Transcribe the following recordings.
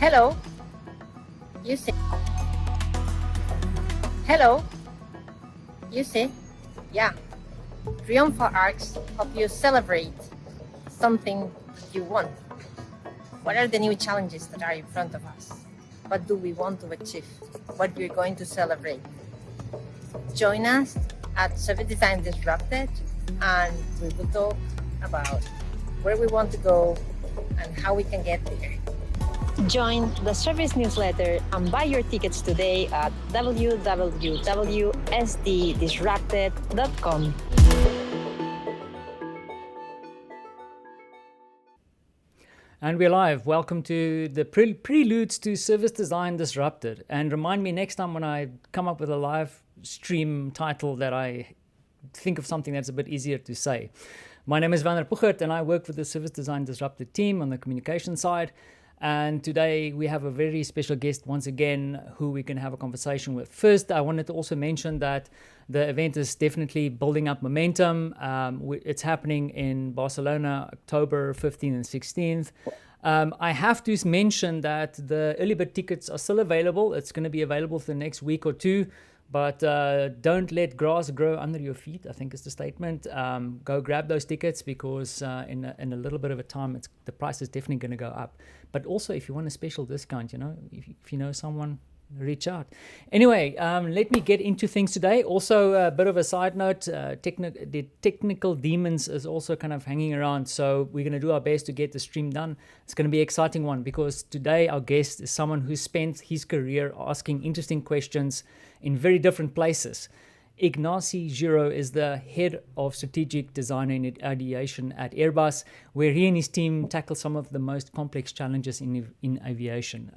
Hello, you say. Hello, you say. Yeah, triumphal arcs help you celebrate something you want. What are the new challenges that are in front of us? What do we want to achieve? What we're going to celebrate? Join us at Service Design Disrupted, and we will talk about where we want to go and how we can get there. Join the service newsletter and buy your tickets today at www.sddisrupted.com. And we're live. Welcome to the preludes to Service Design Disrupted. And remind me next time when I come up with a live stream title that I think of something that's a bit easier to say. My name is Werner Puchert and I work with the Service Design Disrupted team on the communication side. And today we have a very special guest once again who we can have a conversation with. First, I wanted to also mention that the event is definitely building up momentum. It's happening in Barcelona, October 15th and 16th. I have to mention that the early bird tickets are still available. It's going to be available for the next week or two. But don't let grass grow under your feet, I think is the statement. Go grab those tickets because in a little bit of a time, the price is definitely going to go up. But also, if you want a special discount, if you know someone, reach out. Anyway, let me get into things today. Also, a bit of a side note, the technical demons is also kind of hanging around. So we're going to do our best to get the stream done. It's going to be an exciting one because today our guest is someone who spent his career asking interesting questions in very different places. Ignasi Giró is the head of strategic design and ideation at Airbus, where he and his team tackle some of the most complex challenges in aviation.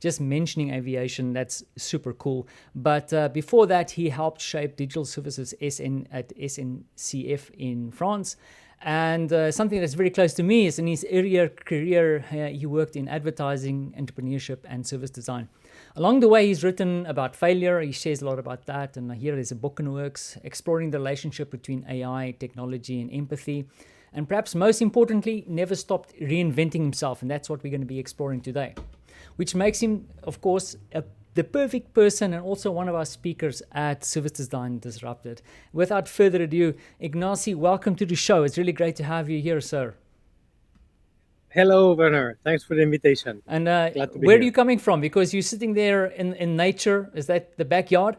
Just mentioning aviation, that's super cool. But before that, he helped shape digital services at SNCF in France. And something that's very close to me is in his earlier career, he worked in advertising, entrepreneurship, and service design. Along the way, he's written about failure. He shares a lot about that. And here there's a book in the works, exploring the relationship between AI, technology, and empathy. And perhaps most importantly, never stopped reinventing himself. And that's what we're going to be exploring today, which makes him, of course, the perfect person and also one of our speakers at Service Design Disrupted. Without further ado, Ignasi, welcome to the show. It's really great to have you here, sir. Hello, Werner. Thanks for the invitation. And Glad to be where here. are you coming from? Because you're sitting there in nature. Is that the backyard?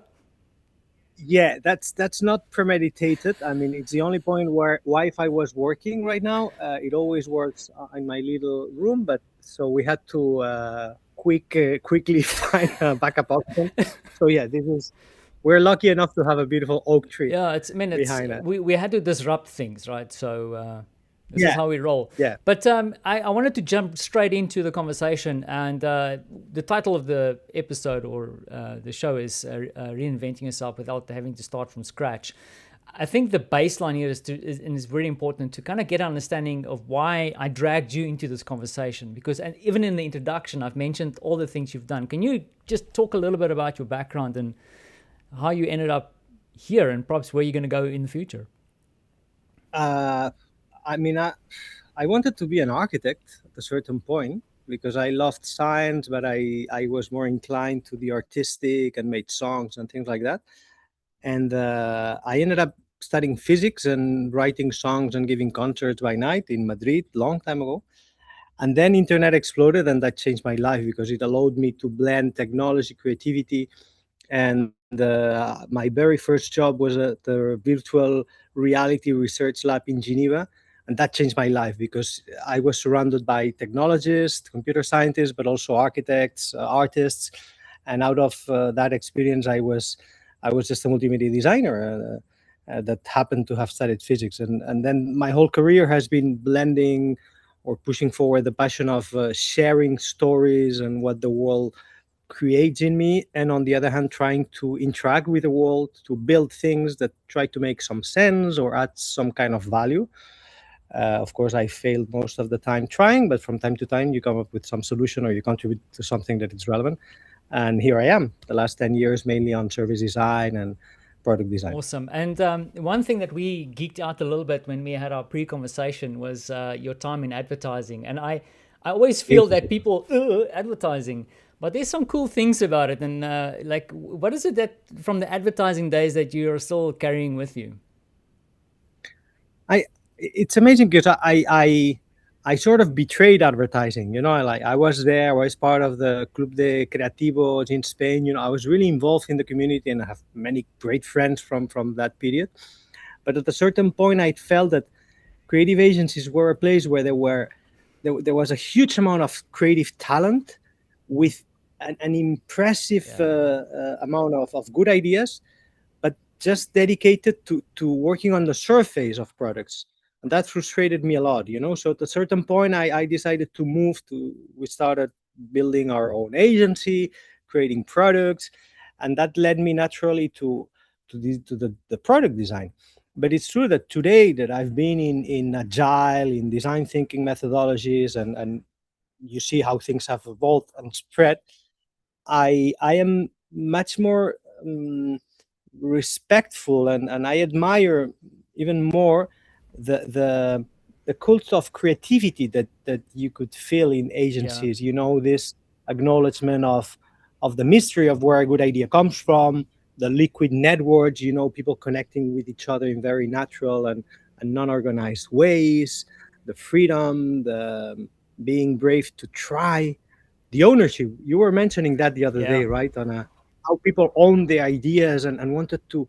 Yeah, that's not premeditated. I mean, it's the only point where Wi-Fi was working right now. It always works in my little room, but so we had to quickly find a backup option. So yeah, we're lucky enough to have a beautiful oak tree. Yeah, behind it. We had to disrupt things, right? So this Yeah. is how we roll. Yeah. But I wanted to jump straight into the conversation, and the title of the episode or the show is Reinventing Yourself Without Having to Start from Scratch. I think the baseline here is very important to kind of get an understanding of why I dragged you into this conversation, because and even in the introduction, I've mentioned all the things you've done. Can you just talk a little bit about your background and how you ended up here and perhaps where you're going to go in the future? I mean, I wanted to be an architect at a certain point because I loved science, but I was more inclined to the artistic and made songs and things like that. And I ended up studying physics and writing songs and giving concerts by night in Madrid long time ago. And then internet exploded, and that changed my life because it allowed me to blend technology, creativity. And my very first job was at the virtual reality research lab in Geneva. And that changed my life because I was surrounded by technologists, computer scientists, but also architects, artists. And out of that experience, I was just a multimedia designer that happened to have studied physics. And then my whole career has been blending or pushing forward the passion of sharing stories and what the world creates in me. And on the other hand, trying to interact with the world, to build things that try to make some sense or add some kind of value. Of course, I failed most of the time trying, but from time to time, you come up with some solution or you contribute to something that is relevant. And here I am, the last 10 years, mainly on service design and product design. Awesome. And one thing that we geeked out a little bit when we had our pre-conversation was your time in advertising. And I always feel that people advertising, but there's some cool things about it. And like, what is it that from the advertising days that you're still carrying with you? It's amazing because I sort of betrayed advertising. I was there. I was part of the Club de Creativos in Spain. I was really involved in the community, and I have many great friends from that period. But at a certain point, I felt that creative agencies were a place where there was a huge amount of creative talent with an impressive amount of good ideas, but just dedicated to working on the surface of products. And that frustrated me a lot. So at a certain point, I decided to move we started building our own agency, creating products, and that led me naturally to the product design. But it's true that today that I've been in agile, in design thinking methodologies, and you see how things have evolved and spread, I am much more respectful, and I admire even more the cult of creativity that you could feel in agencies. This acknowledgement of the mystery of where a good idea comes from, the liquid networks, people connecting with each other in very natural and non-organized ways, the freedom, the being brave to try, the ownership. You were mentioning that the other day, right? On how people own their ideas and wanted to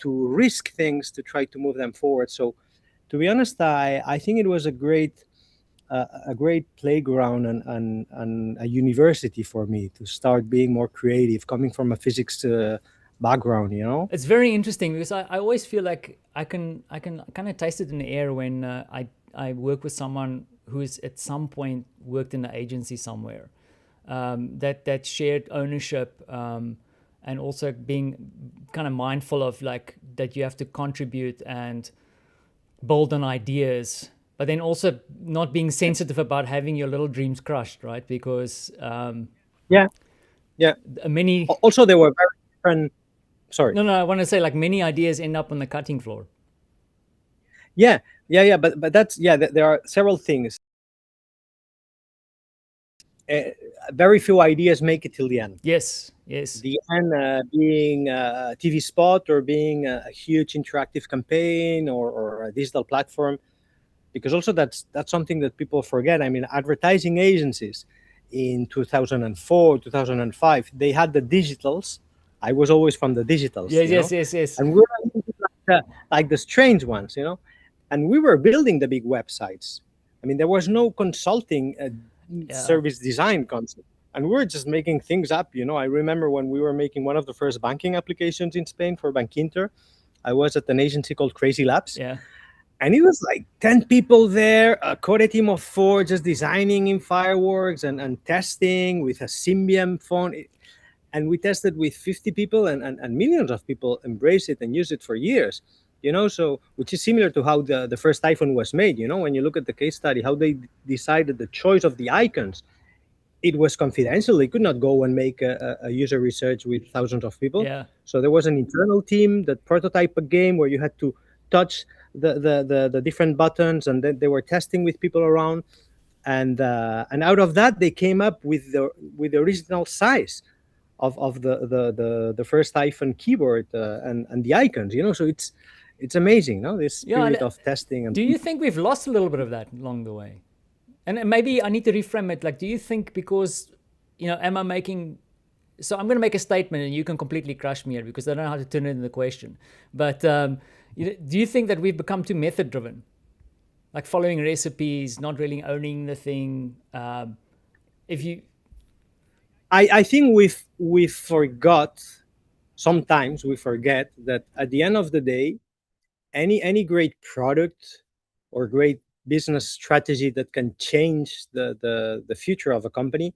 risk things to try to move them forward. So, to be honest, I think it was a great playground and a university for me to start being more creative, coming from a physics background. It's very interesting because I always feel like I can kind of taste it in the air when I work with someone who's at some point worked in an agency somewhere. That shared ownership, and also being kind of mindful of like that you have to contribute and build on ideas, but then also not being sensitive about having your little dreams crushed, right? Because many also they were very different. Sorry. No, I want to say like many ideas end up on the cutting floor. But that's there are several things. Very few ideas make it till the end. Yes. The end being a TV spot or being a huge interactive campaign or a digital platform, because also that's something that people forget. I mean, advertising agencies in 2004, 2005, they had the digitals. I was always from the digitals. Yes. And we were like the strange ones, and we were building the big websites. I mean, there was no consulting service design concept. And we were just making things up. I remember when we were making one of the first banking applications in Spain for Bankinter, I was at an agency called Crazy Labs. And it was like 10 people there, a core team of 4, just designing in Fireworks and testing with a Symbian phone. And we tested with 50 people and millions of people embraced it and used it for years. So which is similar to how the first iPhone was made. When you look at the case study, how they decided the choice of the icons, it was confidential. They could not go and make a user research with thousands of people. So there was an internal team that prototyped a game where you had to touch the different buttons, and then they were testing with people around, and out of that they came up with the original size of the first iPhone keyboard and the icons. So it's amazing, this spirit of testing. And do you think we've lost a little bit of that along the way? And maybe I need to reframe it. Like, do you think because, am I making... So I'm going to make a statement and you can completely crush me here because I don't know how to turn it into a question. But do you think that we've become too method driven? Like following recipes, not really owning the thing? I think sometimes we forget that at the end of the day, any great product or great business strategy that can change the future of a company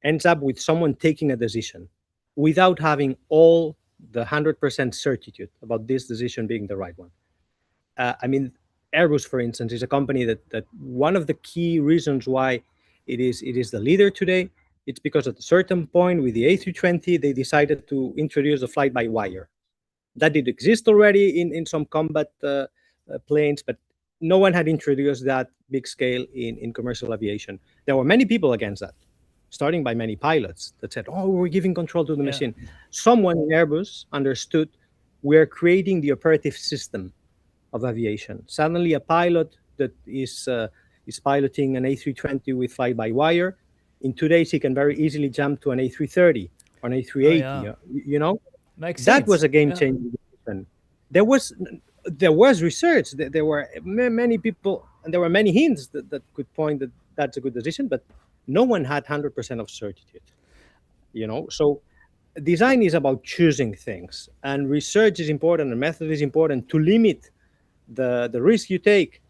ends up with someone taking a decision without having all the 100% certitude about this decision being the right one. I mean, Airbus, for instance, is a company that one of the key reasons why it is the leader today, it's because at a certain point with the A320, they decided to introduce the flight by wire. That did exist already in some combat planes, but no one had introduced that big scale in commercial aviation. There were many people against that, starting by many pilots that said, oh, we're giving control to the machine. Someone in Airbus understood we're creating the operative system of aviation. Suddenly a pilot that is piloting an A320 with fly-by-wire, in 2 days he can very easily jump to an A330 or an A380. You know, Makes that sense. was a game-changing decision. There was research. There were many people, and there were many hints that could point that that's a good decision, but no one had 100% of certitude. You know, so design is about choosing things, and research is important, and method is important to limit the risk you take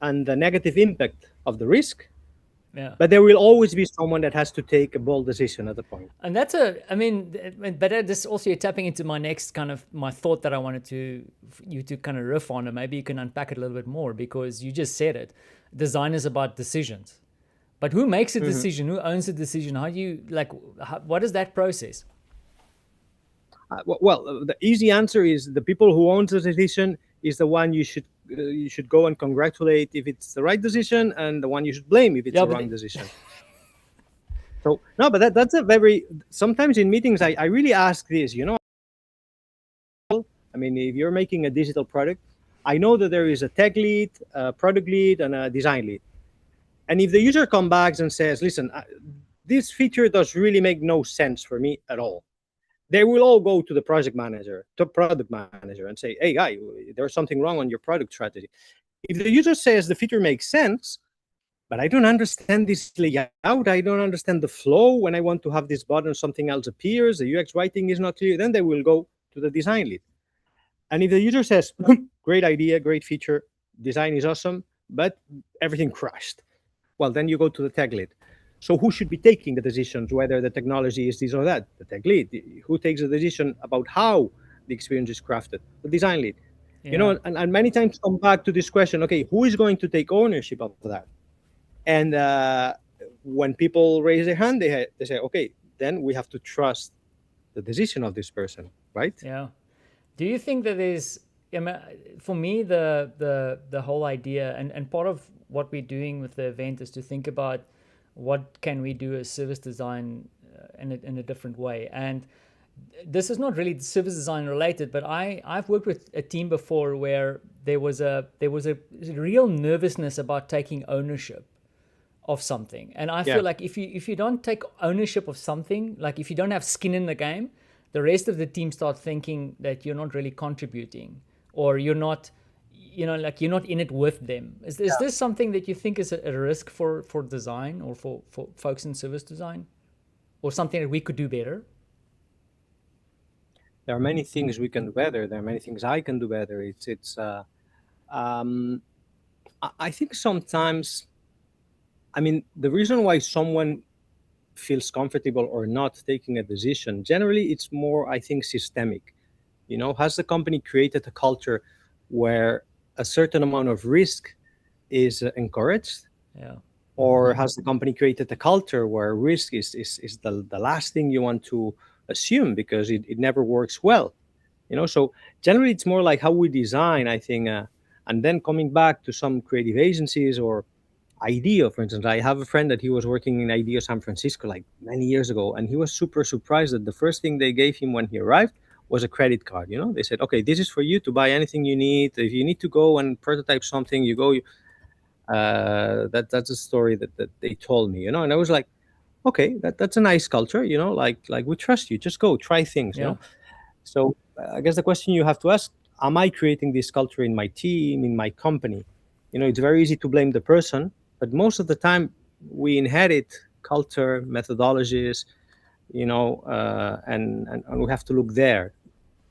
and the negative impact of the risk. Yeah. But there will always be someone that has to take a bold decision at the point. And that's but this also, you're tapping into my next kind of my thought that I wanted you to kind of riff on, and maybe you can unpack it a little bit more, because you just said it. Design is about decisions, but who makes a decision? Who owns the decision? What is that process? Well, the easy answer is the people who owns the decision is the one you should go and congratulate if it's the right decision, and the one you should blame if it's the wrong decision. So no, but that's a very, sometimes in meetings I really ask this, you know. I mean, if you're making a digital product, I know that there is a tech lead, a product lead, and a design lead. And if the user comes back and says, listen, this feature does really make no sense for me at all, they will all go to the project manager, to product manager, and say, hey, guy, there's something wrong on your product strategy. If the user says the feature makes sense, but I don't understand this layout, I don't understand the flow, when I want to have this button, something else appears, the UX writing is not clear, then they will go to the design lead. And if the user says, great idea, great feature, design is awesome, but everything crashed, well, then you go to the tech lead. So who should be taking the decisions, whether the technology is this or that? The tech lead. Who takes the decision about how the experience is crafted? The design lead. Yeah. You know, and many times come back to this question, okay, who is going to take ownership of that? And when people raise their hand, they say, okay, then we have to trust the decision of this person, right? Yeah. Do you think that there's, for me, the whole idea, and part of what we're doing with the event is to think about what can we do as service design in a different way. And this is not really service design related, but I've worked with a team before where there was a real nervousness about taking ownership of something. And I feel like if you don't take ownership of something, like if you don't have skin in the game, the rest of the team start thinking that you're not really contributing, or you're not, like you're not in it with them. Is this something that you think is a risk for design, or for folks in service design, or something that we could do better? There are many things we can do better. There are many things I can do better. I think sometimes, I mean, the reason why someone feels comfortable or not taking a decision, generally it's more, I think, systemic. You know, has the company created a culture where a certain amount of risk is encouraged? Yeah. Or has the company created a culture where risk is the last thing you want to assume, because it never works well? You know, so generally it's more like how we design, I think, and then coming back to some creative agencies or IDEO, for instance. I have a friend that he was working in IDEO San Francisco like many years ago, and he was super surprised that the first thing they gave him when he arrived was a credit card. You know, they said, okay, this is for you to buy anything you need. If you need to go and prototype something, you go. That's a story that they told me, you know, and I was like, okay, that's a nice culture, you know, like we trust you, just go try things, you know. So I guess the question you have to ask, am I creating this culture in my team, in my company? You know, it's very easy to blame the person, but most of the time we inherit culture, methodologies, you know, and we have to look there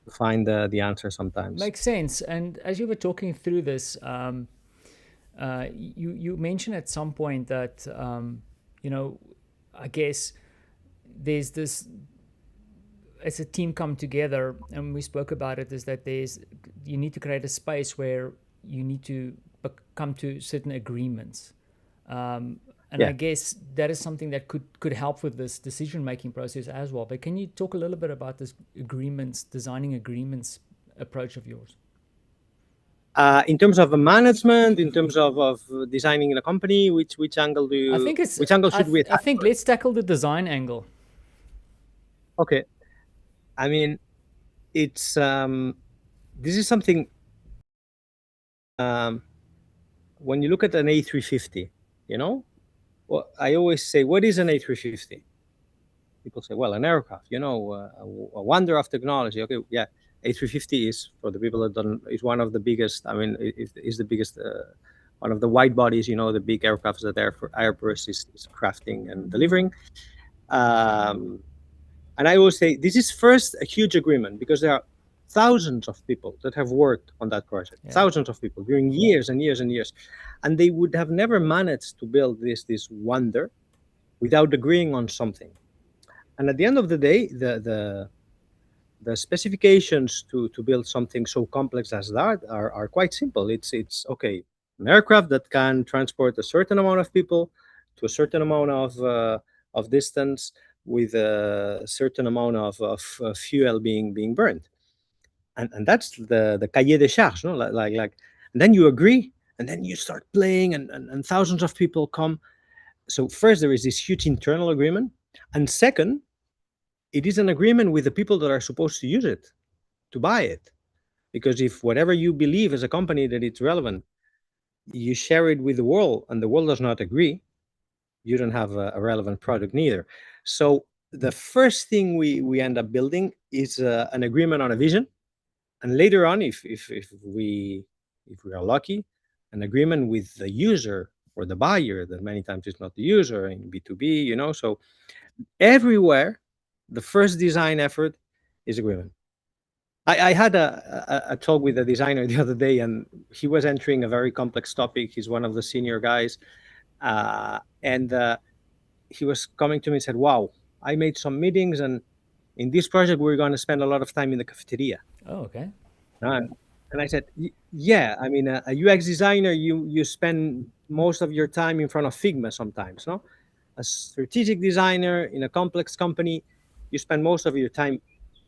to find the answer sometimes. Makes sense. And as you were talking through this, you mentioned at some point that, you know, I guess there's this, as a team come together, and we spoke about it, is that you need to create a space where you need to come to certain agreements. I guess that is something that could help with this decision-making process as well. But can you talk a little bit about this designing agreements approach of yours? In terms of management, in terms of designing in a company, which angle do you? I think it's. Which angle should we I attack? think let's tackle the design angle. Okay, I mean, it's this is something. When you look at an A350, well, I always say, what is an A350? People say, well, an aircraft, a wonder of technology. Okay, yeah, A350 is, for the people that don't, is one of the biggest. I mean, it is the biggest, one of the wide bodies. The big aircrafts that Airbus is crafting and delivering. And I always say this is first a huge agreement, because there are thousands of people that have worked on that project, thousands of people during years and years and years, and they would have never managed to build this wonder without agreeing on something. And at the end of the day, the specifications to build something so complex as that are quite simple. It's okay, an aircraft that can transport a certain amount of people to a certain amount of distance with a certain amount of fuel being burned, and that's the cahier de charge, no? Like, and then you agree, and then you start playing, and thousands of people come. So first there is this huge internal agreement, and second, it is an agreement with the people that are supposed to use it, to buy it. Because if whatever you believe as a company that it's relevant, you share it with the world, and the world does not agree, you don't have a relevant product neither. So the first thing we end up building is an agreement on a vision, and later on, if we are lucky, an agreement with the user or the buyer, that many times is not the user in B2B. So everywhere, the first design effort is agreement. I had a talk with a designer the other day, and he was entering a very complex topic. He's one of the senior guys, and he was coming to me and said, wow, I made some meetings, and in this project we're going to spend a lot of time in the cafeteria. Oh, okay. And I said, yeah, I mean, a UX designer, you spend most of your time in front of Figma sometimes, no? A strategic designer in a complex company, you spend most of your time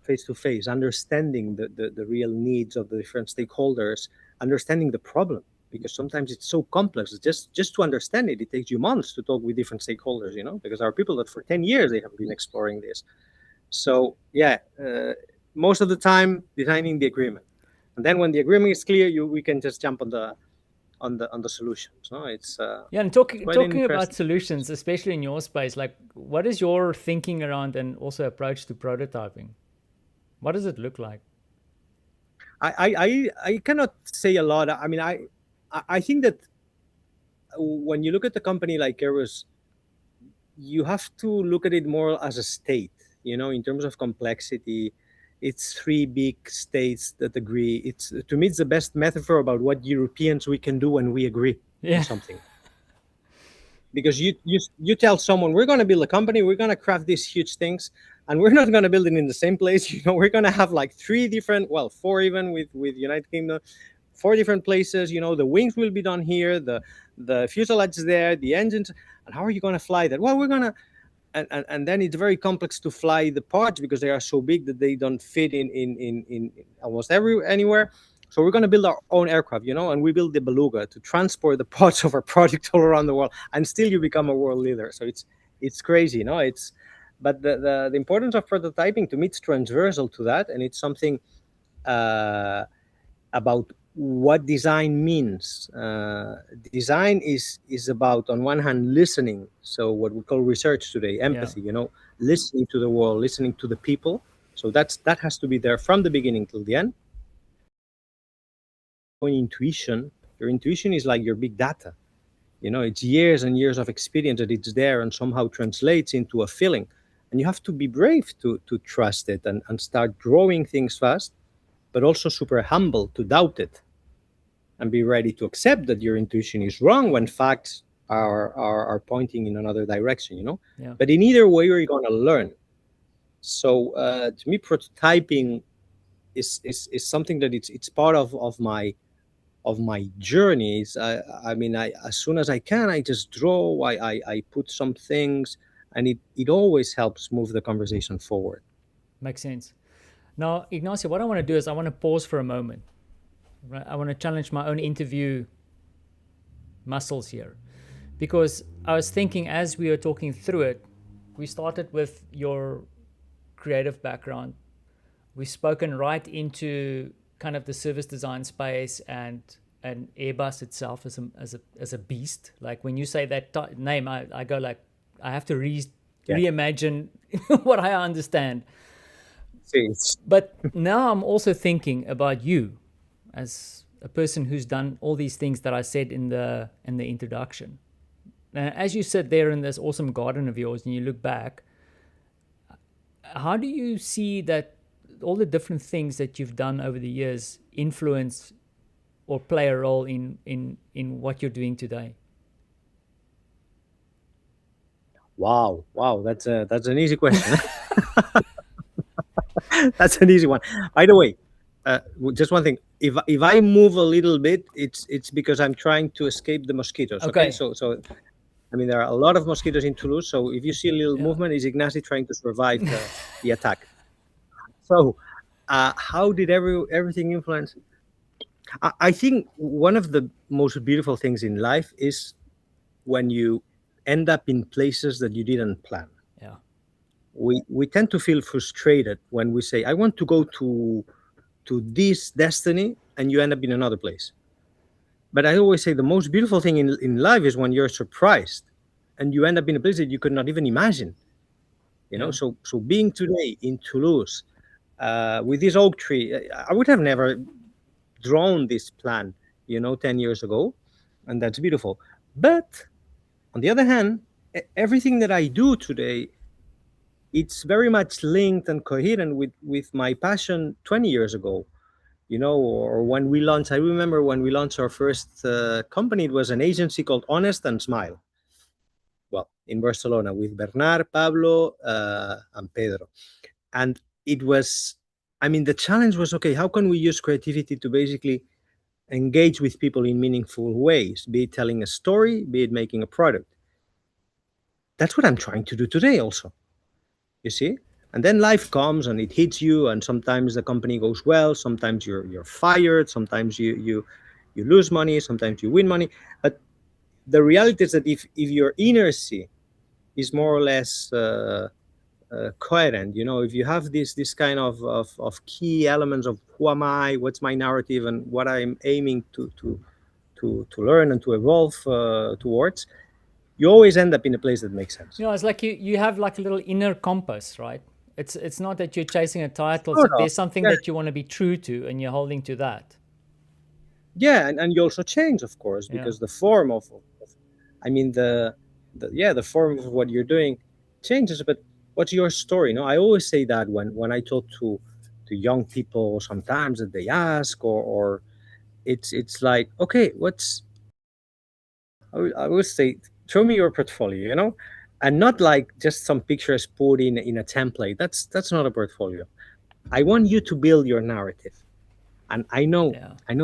face to face, understanding the real needs of the different stakeholders, understanding the problem, because sometimes it's so complex. Just to understand it takes you months to talk with different stakeholders, because there are people that for 10 years they have been exploring this. So yeah, most of the time designing the agreement, and then when the agreement is clear, we can just jump on the solutions. No, it's and talking about solutions, especially in your space, like what is your thinking around and also approach to prototyping? What does it look like? I cannot say a lot. I mean, I think that when you look at a company like Airbus, you have to look at it more as a state. In terms of complexity, it's three big states that agree. It's, to me, it's the best metaphor about what Europeans we can do when we agree on something. Because you tell someone, we're going to build a company, we're going to craft these huge things, and we're not going to build it in the same place. We're going to have like four even with United Kingdom, 4 different places. The wings will be done here, the fuselage is there, the engines, and how are you going to fly that? Well, we're going to. And then it's very complex to fly the parts because they are so big that they don't fit in almost anywhere. So we're going to build our own aircraft, and we build the Beluga to transport the parts of our product all around the world, and still you become a world leader. So it's crazy, but the importance of prototyping, to me, it's transversal to that, and it's something about what design means. Design is about, on one hand, listening. So what we call research today, empathy. Listening to the world, listening to the people. So that has to be there from the beginning till the end. Intuition. Your intuition is like your big data. It's years and years of experience that it's there and somehow translates into a feeling. And you have to be brave to trust it and start growing things fast, but also super humble to doubt it and be ready to accept that your intuition is wrong when facts are pointing in another direction, But in either way, you're going to learn. So to me, prototyping is something that it's part of my journey. I mean, as soon as I can, I just draw, I put some things, and it always helps move the conversation forward. Makes sense. Now, Ignasi, what I want to do is I want to pause for a moment. Right? I want to challenge my own interview muscles here, because I was thinking as we were talking through it, we started with your creative background. We've spoken right into kind of the service design space and Airbus itself as a beast. Like when you say that name, I go like, I have to reimagine what I understand. But now I'm also thinking about you as a person who's done all these things that I said in the introduction. As you sit there in this awesome garden of yours and you look back, how do you see that all the different things that you've done over the years influence or play a role in what you're doing today? Wow, that's an easy question. That's an easy one. By the way, just one thing. If I move a little bit, it's because I'm trying to escape the mosquitoes. Okay. So I mean, there are a lot of mosquitoes in Toulouse. So if you see a little movement, it's Ignasi trying to survive the attack. So how did everything influence? I think one of the most beautiful things in life is when you end up in places that you didn't plan. Yeah. We tend to feel frustrated when we say, I want to go to this destiny, and you end up in another place. But I always say the most beautiful thing in life is when you're surprised and you end up in a place that you could not even imagine. You know, so being today in Toulouse with this oak tree, I would have never drawn this plan, 10 years ago, and that's beautiful. But on the other hand, everything that I do today, it's very much linked and coherent with my passion 20 years ago, or when we launched. I remember when we launched our first company, it was an agency called Honest and Smile. Well, in Barcelona with Bernard, Pablo, and Pedro. And it was, the challenge was, okay, how can we use creativity to basically engage with people in meaningful ways, be it telling a story, be it making a product. That's what I'm trying to do today also, you see? And then life comes and it hits you, and sometimes the company goes well, sometimes you're fired, sometimes you lose money, sometimes you win money. But the reality is that if your inertia is more or less coherent, if you have this kind of key elements of who am I, what's my narrative, and what I'm aiming to learn and to evolve towards, you always end up in a place that makes sense. It's like you have like a little inner compass, right? It's not that you're chasing a title. So there's something that you want to be true to, and you're holding to that. Yeah, and you also change, of course, because the form the form of what you're doing changes. But what's your story? I always say that when I talk to young people, sometimes that they ask, or it's like, okay, I would say, show me your portfolio, and not like just some pictures put in a template. That's not a portfolio. I want you to build your narrative. And I know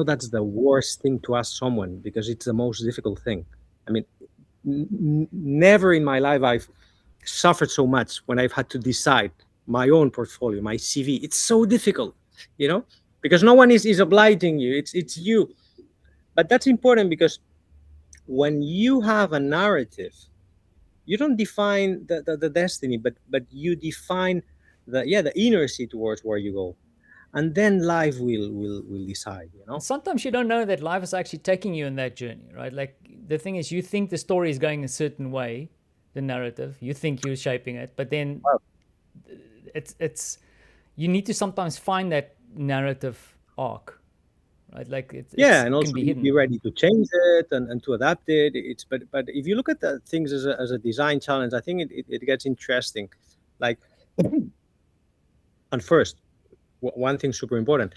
that's the worst thing to ask someone, because it's the most difficult thing. I mean, never in my life I've suffered so much when I've had to decide my own portfolio, my CV. It's so difficult, because no one is obliging you. It's you. But that's important, because when you have a narrative, you don't define the destiny, but you define the inertia towards where you go. And then life will decide, Sometimes you don't know that life is actually taking you in that journey, right? Like the thing is, you think the story is going a certain way, the narrative, you think you're shaping it, but then it's you need to sometimes find that narrative arc, right? Like and also be ready to change it and to adapt it. But if you look at the things as a design challenge, I think it gets interesting. Like, and first, one thing super important,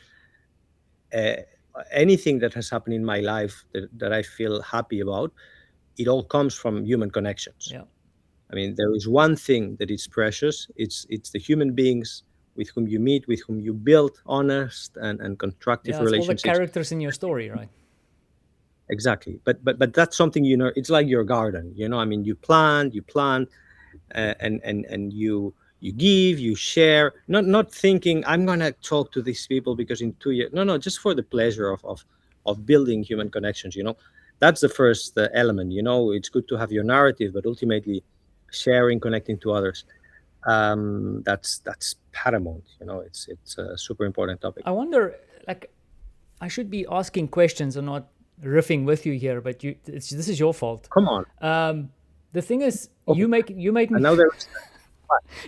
anything that has happened in my life that I feel happy about, it all comes from human connections. I mean, there is one thing that is precious. It's the human beings with whom you meet, with whom you build honest and constructive relationships. All the characters in your story, right? Exactly. But that's something, it's like your garden, I mean, you plant, and you give, you share, not thinking I'm gonna talk to these people because in 2 years. No, just for the pleasure of building human connections. That's the first element. It's good to have your narrative, but ultimately sharing, connecting to others. That's paramount. It's a super important topic. I wonder, like, I should be asking questions and not riffing with you here, but this is your fault. Come on. The thing is, you made me And now there's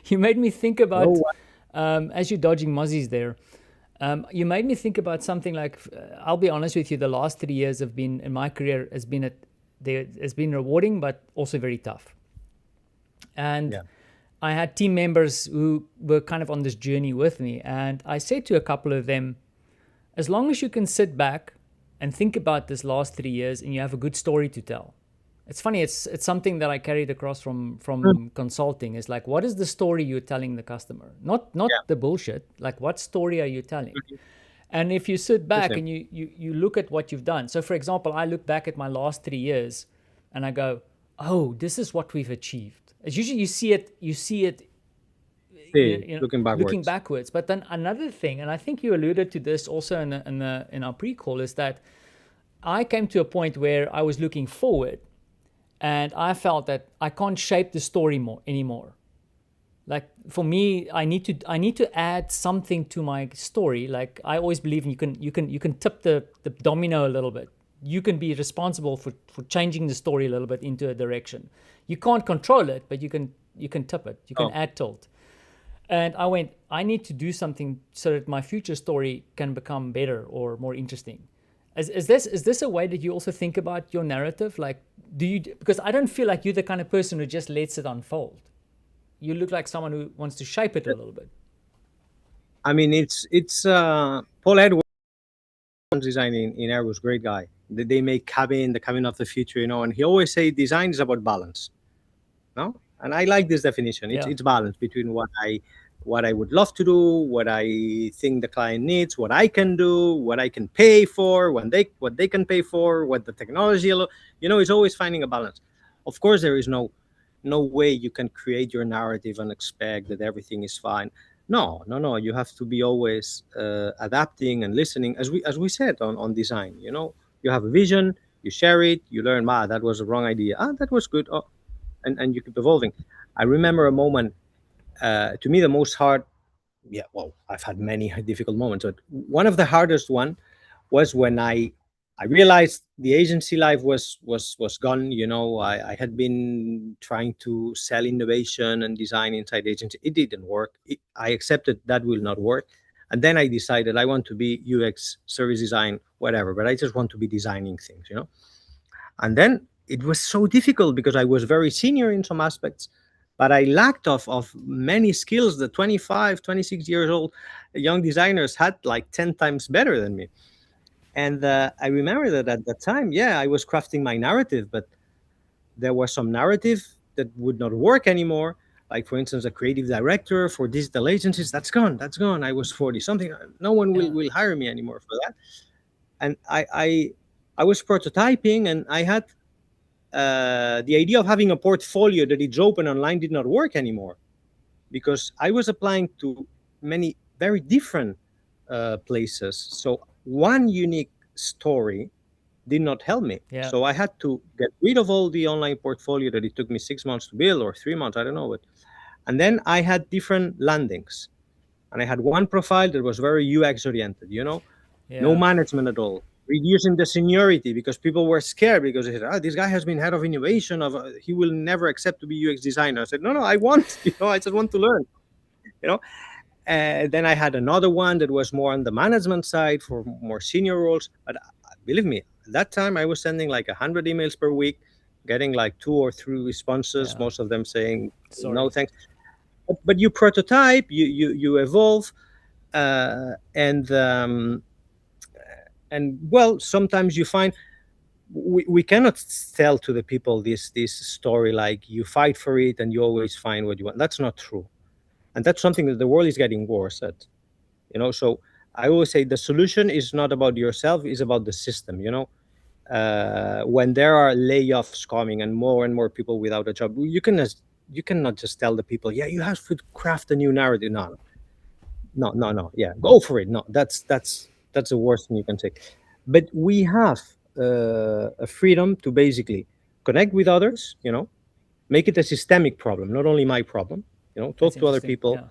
you made me think about no as you're dodging mozzies there. You made me think about something like, I'll be honest with you, the last 3 years have been in my career has been rewarding, but also very tough. And Yeah. I had team members who were kind of on this journey with me, and I said to a couple of them, as long as you can sit back and think about this last 3 years and you have a good story to tell. It's funny, it's something that I carried across from consulting. It's like, what is the story you're telling the customer? Not the bullshit. Like, what story are you telling? And if you sit back and you look at what you've done. So for example, I look back at my last 3 years and I go, oh, this is what we've achieved. As usually you see it looking backwards. But then another thing, and I think you alluded to this also in our pre-call, is that I came to a point where I was looking forward, and I felt that I can't shape the story anymore. Like, for me, I need to add something to my story. Like, I always believe you can tip the domino a little bit. You can be responsible for changing the story a little bit into a direction. You can't control it, but you can tip it. You can add tilt. And I need to do something so that my future story can become better or more interesting. Is this a way that you also think about your narrative? Like, because I don't feel like you're the kind of person who just lets it unfold. You look like someone who wants to shape it a little bit. I mean, it's Paul Edwards designing in Airbus, great guy. They make the cabin of the future, and he always say design is about balance. No? And I like this definition. It's balance between what I would love to do, what I think the client needs, what I can do, what I can pay for, what they can pay for, what the technology, it's always finding a balance. Of course, there is no way you can create your narrative and expect that everything is fine. No. You have to be always adapting and listening, as we said on design. You have a vision, you share it, you learn, that was a wrong idea. That was good. And you keep evolving. I remember a moment, to me, the most hard, I've had many difficult moments, but one of the hardest one was when I realized the agency life was gone. I had been trying to sell innovation and design inside the agency. It didn't work. I accepted that will not work. And then I decided I want to be UX, service design, whatever, but I just want to be designing things, And then it was so difficult because I was very senior in some aspects, but I lacked of many skills that 25, 26 years old young designers had like 10 times better than me. And I remember that at that time, I was crafting my narrative, but there was some narrative that would not work anymore. Like, for instance, a creative director for digital agencies, that's gone. I was 40 something. No one will hire me anymore for that. And I was prototyping, and I had the idea of having a portfolio that is open online did not work anymore, because I was applying to many very different places. So one unique story did not help me. So I had to get rid of all the online portfolio that it took me 6 months to build, or 3 months, I don't know. And then I had different landings. And I had one profile that was very UX oriented, no management at all. Reducing the seniority because people were scared, because they said, this guy has been head of innovation, he will never accept to be UX designer. I said, no, I want, I just want to learn, Then I had another one that was more on the management side for more senior roles. But believe me, at that time I was sending like 100 emails per week, getting like 2 or 3 responses, most of them saying, no, thanks. But you prototype, you evolve, and well, sometimes you find we cannot tell to the people this story like you fight for it and you always find what you want. That's not true. And that's something that the world is getting worse at. So I always say the solution is not about yourself, it's about the system. When there are layoffs coming and more people without a job, you can you cannot just tell the people, yeah, you have to craft a new narrative. No. Yeah, go for it. No, that's the worst thing you can say. But we have a freedom to basically connect with others, make it a systemic problem, not only my problem, talk That's to other interesting. people, Yeah.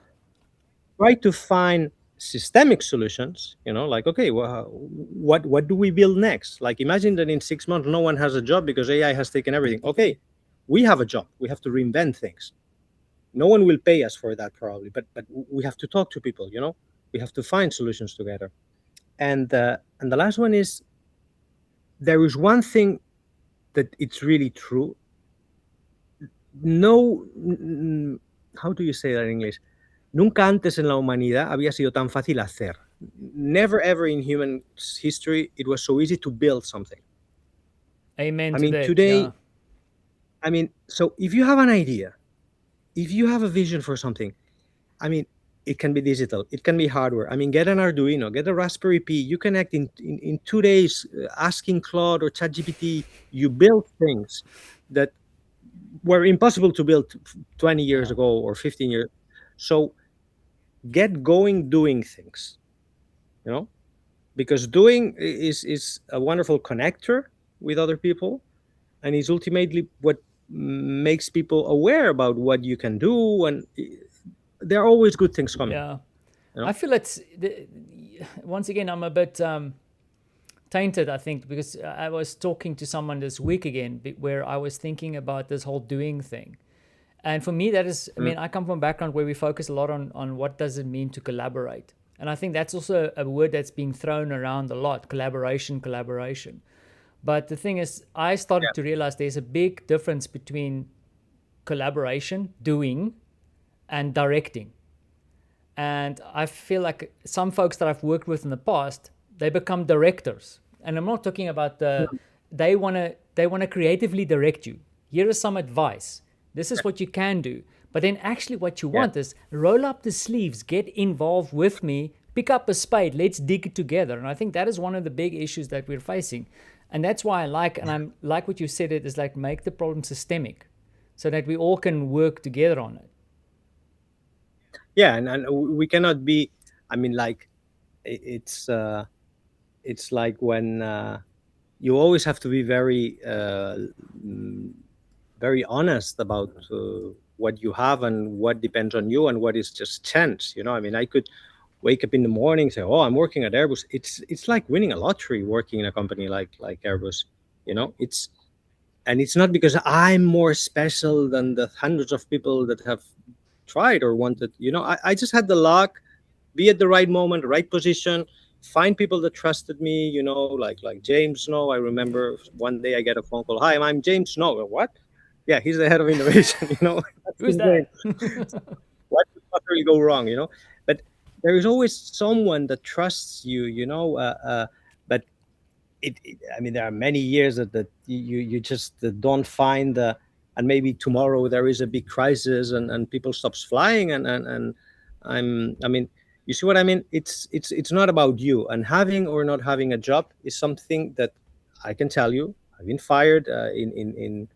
try to find systemic solutions, like, okay, well, what do we build next? Like, imagine that in 6 months no one has a job because AI has taken everything. Okay, we have a job, we have to reinvent things. No one will pay us for that probably, but we have to talk to people, we have to find solutions together. And the last one is, there is one thing that it's really true. No, how do you say that in English? Nunca antes en la humanidad había sido tan fácil hacer. Never ever in human history it was so easy to build something. Amen I to mean, that. today, Yeah. I mean, so if you have an idea, if you have a vision for something, I mean, it can be digital, it can be hardware. I mean, get an Arduino, get a Raspberry Pi, you connect in 2 days, asking Claude or ChatGPT, you build things that were impossible to build 20 years Yeah. ago or 15 years. So get going doing things, because doing is a wonderful connector with other people, and is ultimately what makes people aware about what you can do, and there are always good things coming. Yeah. You know? I feel once again, I'm a bit tainted, I think, because I was talking to someone this week again where I was thinking about this whole doing thing. And for me, that is, I mean, I come from a background where we focus a lot on what does it mean to collaborate. And I think that's also a word that's being thrown around a lot, collaboration. But the thing is, I started to realize there's a big difference between collaboration, doing, and directing. And I feel like some folks that I've worked with in the past, they become directors. And I'm not talking about they want to creatively direct you. Here is some advice. This is what you can do. But then actually what you want is roll up the sleeves, get involved with me, pick up a spade, let's dig it together. And I think that is one of the big issues that we're facing. And that's why I'm like what you said, it is like make the problem systemic so that we all can work together on it. Yeah, and we cannot be, I mean, like, it's like when you always have to be very very honest about what you have and what depends on you and what is just chance. I mean, I could wake up in the morning, say, oh, I'm working at Airbus. It's like winning a lottery working in a company like Airbus. It's not because I'm more special than the hundreds of people that have tried or wanted. I just had the luck, be at the right moment, right position, find people that trusted me, like James Snow. I remember one day I get a phone call. Hi, I'm James Snow. What? Yeah, he's the head of innovation. Who's that? What could possibly go wrong? But there is always someone that trusts you. But I mean, there are many years that you just don't find and maybe tomorrow there is a big crisis and people stops flying and I mean, you see what I mean? It's not about you, and having or not having a job is something that I can tell you. I've been fired in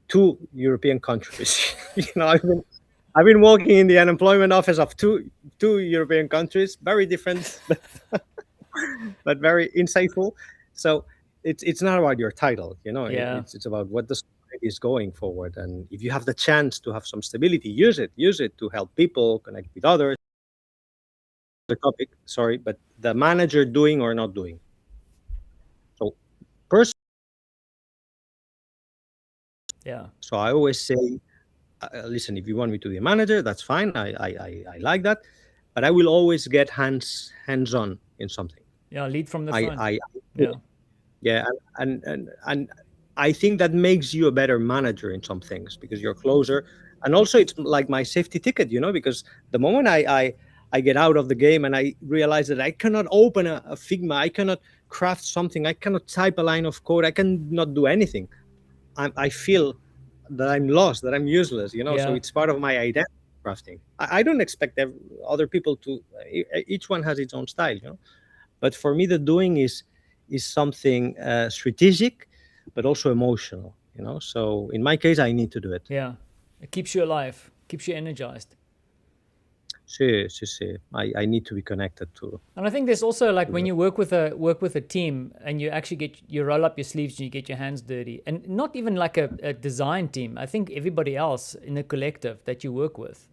2 European countries. I've been working in the unemployment office of two European countries, very different, but very insightful. So it's not about your title, Yeah. It's about what the society is going forward, and if you have the chance to have some stability, use it to help people connect with others. The topic, sorry, but the manager doing or not doing. So Yeah. So I always say, listen, if you want me to be a manager, that's fine. I like that, but I will always get hands-on in something. Yeah, lead from the front. Yeah. Yeah, and I think that makes you a better manager in some things because you're closer, and also it's like my safety ticket, because the moment I get out of the game and I realize that I cannot open a Figma, I cannot craft something, I cannot type a line of code, I cannot do anything. I feel that I'm lost, that I'm useless, so it's part of my identity crafting. I don't expect other people to, each one has its own style, but for me the doing is something strategic but also emotional, so in my case I need to do it. Yeah. It keeps you alive, keeps you energized. See. I need to be connected to. And I think there's also like when you work with a team and you actually you roll up your sleeves and you get your hands dirty, and not even like a design team. I think everybody else in the collective that you work with,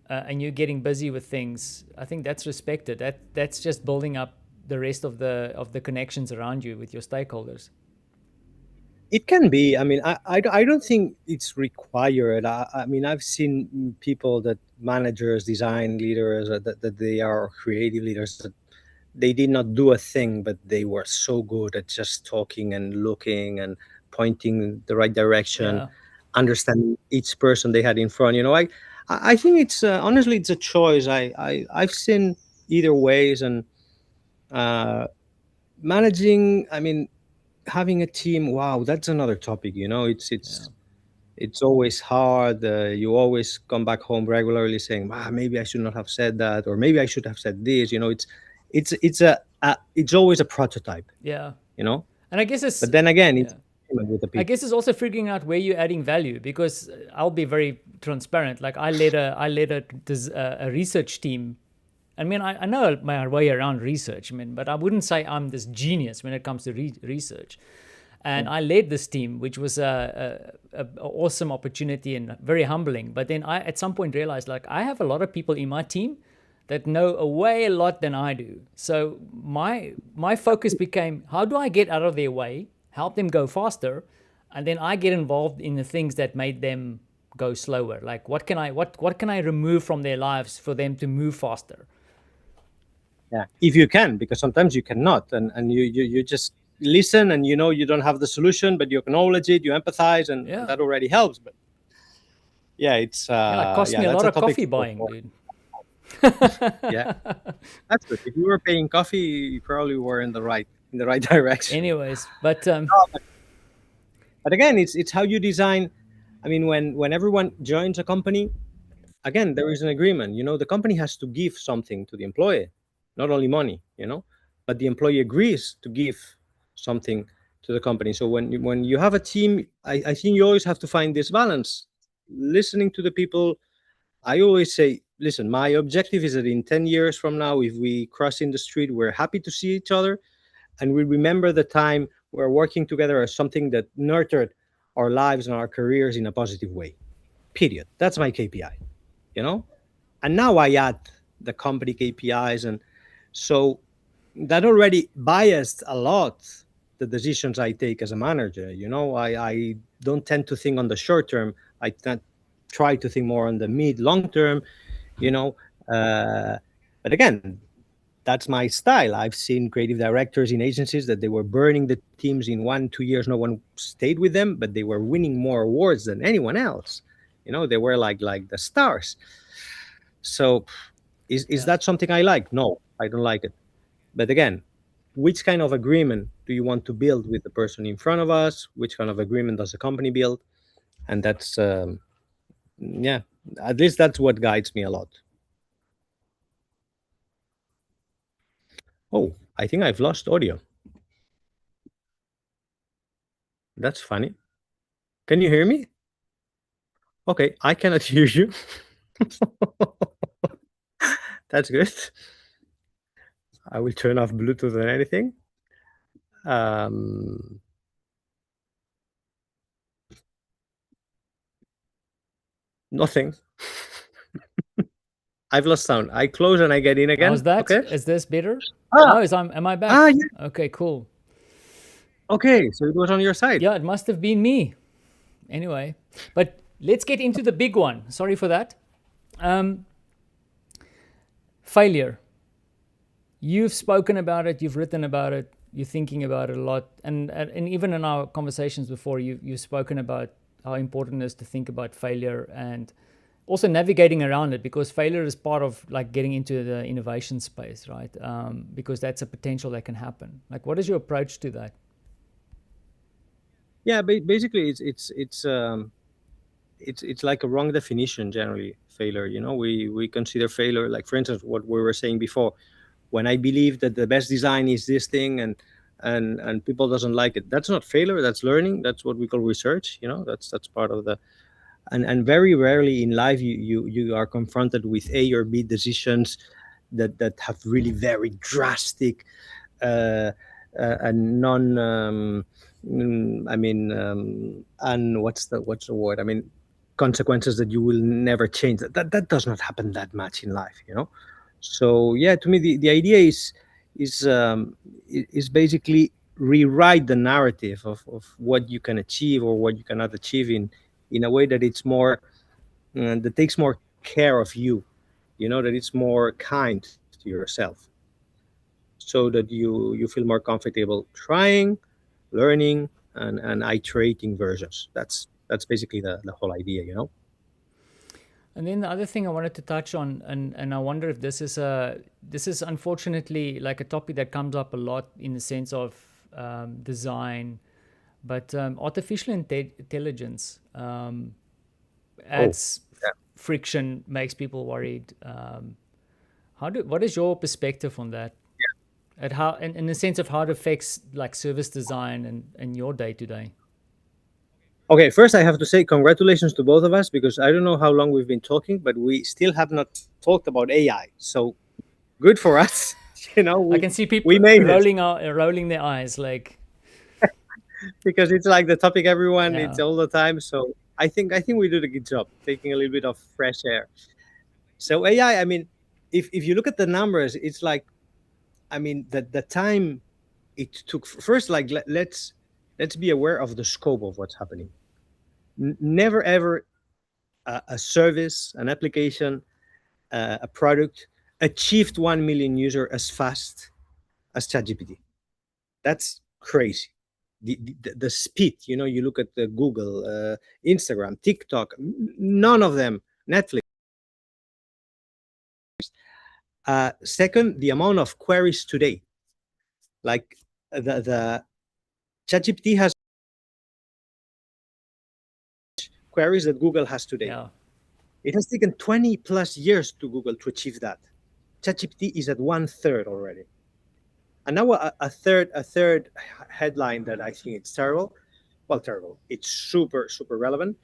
and you're getting busy with things. I think that's respected. That's just building up the rest of the connections around you with your stakeholders. It can be. I mean, I don't think it's required. I mean, I've seen people that managers, design leaders, that they are creative leaders, that they did not do a thing, but they were so good at just talking and looking and pointing the right direction, Yeah. understanding each person they had in front. I think it's honestly it's a choice. I've seen either ways, and managing. I mean, having a team. Wow, that's another topic. It's always hard. You always come back home regularly saying, maybe I should not have said that, or maybe I should have said this. It's always a prototype. Yeah. You know, And I guess it's. but then again, Yeah. it's with the I people. guess it's also figuring out where you're adding value, because I'll be very transparent. Like I led a research team. I mean, I know my way around research. I mean, but I wouldn't say I'm this genius when it comes to research. And I led this team, which was a awesome opportunity and very humbling. But then I, at some point, realized like I have a lot of people in my team that know a lot than I do. So my focus became, how do I get out of their way, help them go faster, and then I get involved in the things that made them go slower. Like what can I remove from their lives for them to move faster? Yeah, if you can, because sometimes you cannot, and you just listen, and you don't have the solution, but you acknowledge it, you empathize, and Yeah. that already helps. But yeah, it's Yeah, it cost me a that's lot of topic coffee for- buying, dude. Yeah, that's good. If you were paying coffee, you probably were in the right direction. Anyways, but But again, it's how you design. I mean, when everyone joins a company, again, there is an agreement. The company has to give something to the employee, not only money. But the employee agrees to give something to the company. So when you have a team, I think you always have to find this balance, listening to the people. I always say, listen, my objective is that in 10 years from now, if we cross in the street, we're happy to see each other, and we remember the time we're working together as something that nurtured our lives and our careers in a positive way. Period. That's my KPI. And now I add the company KPIs, and so that already biased a lot the decisions I take as a manager. I don't tend to think on the short term. I try to think more on the long term. But again, that's my style. I've seen creative directors in agencies that they were burning the teams in 1-2 years. No one stayed with them, but they were winning more awards than anyone else. They were like the stars. So is that something I like? No, I don't like it. But again, which kind of agreement do you want to build with the person in front of us? Which kind of agreement does the company build? And that's yeah, at least that's what guides me a lot. Oh, I think I've lost audio. That's funny. Can you hear me? Okay, I cannot hear you. That's good. I will turn off Bluetooth and anything. Nothing. I've lost sound. I close and I get in again. how's that? Okay. Is this better? Ah. Am I back? Yeah. Okay, cool. Okay, so it was on your side. Yeah, it must have been me. Anyway, but let's get into the big one. Sorry for that. Failure. You've spoken about it. You've written about it. You're thinking about it a lot, and even in our conversations before, you've spoken about how important it is to think about failure and also navigating around it, because failure is part of like getting into the innovation space, right? Because that's a potential that can happen. Like, what is your approach to that? Yeah, basically, it's like a wrong definition generally. Failure, we consider failure, like for instance, what we were saying before. When I believe that the best design is this thing, and people doesn't like it, that's not failure. That's learning. That's what we call research. That's part of the. and very rarely in life you are confronted with A or B decisions that have really very drastic and non and what's the word, I mean, consequences that you will never change. That does not happen that much in life, you know. So yeah, to me the idea is basically rewrite the narrative of what you can achieve or what you cannot achieve in a way that it's more that takes more care of you, you know, that it's more kind to yourself, so that you feel more comfortable trying, learning, and iterating versions. That's basically the whole idea, you know. And then the other thing I wanted to touch on, and I wonder if this is unfortunately like a topic that comes up a lot in the sense of design, but artificial intelligence adds yeah. friction, makes people worried. What is your perspective on that? At how, in the sense of how it affects like service design and your day to day. Okay, first I have to say congratulations to both of us, because I don't know how long we've been talking, but we still have not talked about AI. So good for us. You know, I can see people we made rolling their eyes like, because it's like the topic everyone yeah. it's all the time. So I think we did a good job taking a little bit of fresh air. So AI, I mean, if you look at the numbers, it's like, I mean, the time it took. First, like let's be aware of the scope of what's happening. Never ever a service, an application, a product achieved 1 million user as fast as ChatGPT. That's crazy. The speed, you know, you look at the Google, Instagram, TikTok, none of them, Netflix. Second, the amount of queries today, like the ChatGPT has queries that Google has today. Yeah. It has taken 20 plus years to Google to achieve that. ChatGPT is at 1/3 already. And now a third headline that I think it's terrible. Well, terrible. It's super, super relevant.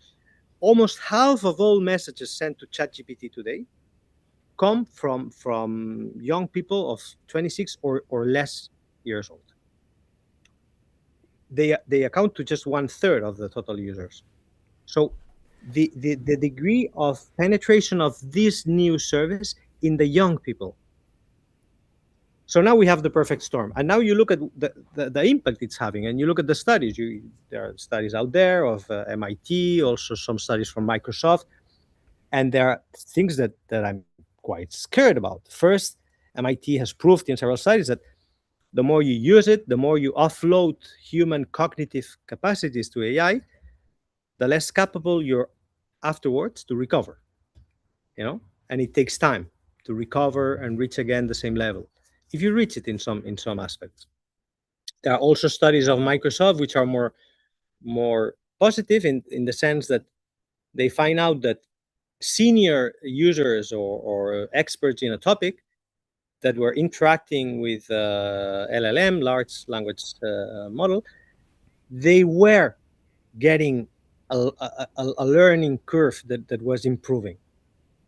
Almost half of all messages sent to ChatGPT today come from young people of 26 or less years old. They account to just 1/3 of the total users. So the degree of penetration of this new service in the young people. So now we have the perfect storm. And now you look at the impact it's having, and you look at the studies. There are studies out there of MIT, also some studies from Microsoft. And there are things that I'm quite scared about. First, MIT has proved in several studies that the more you use it, the more you offload human cognitive capacities to AI, the less capable you're afterwards to recover, you know, and it takes time to recover and reach again the same level if you reach it in some aspects. There are also studies of Microsoft which are more positive in the sense that they find out that senior users or experts in a topic that were interacting with LLM, large language model, they were getting a learning curve that was improving,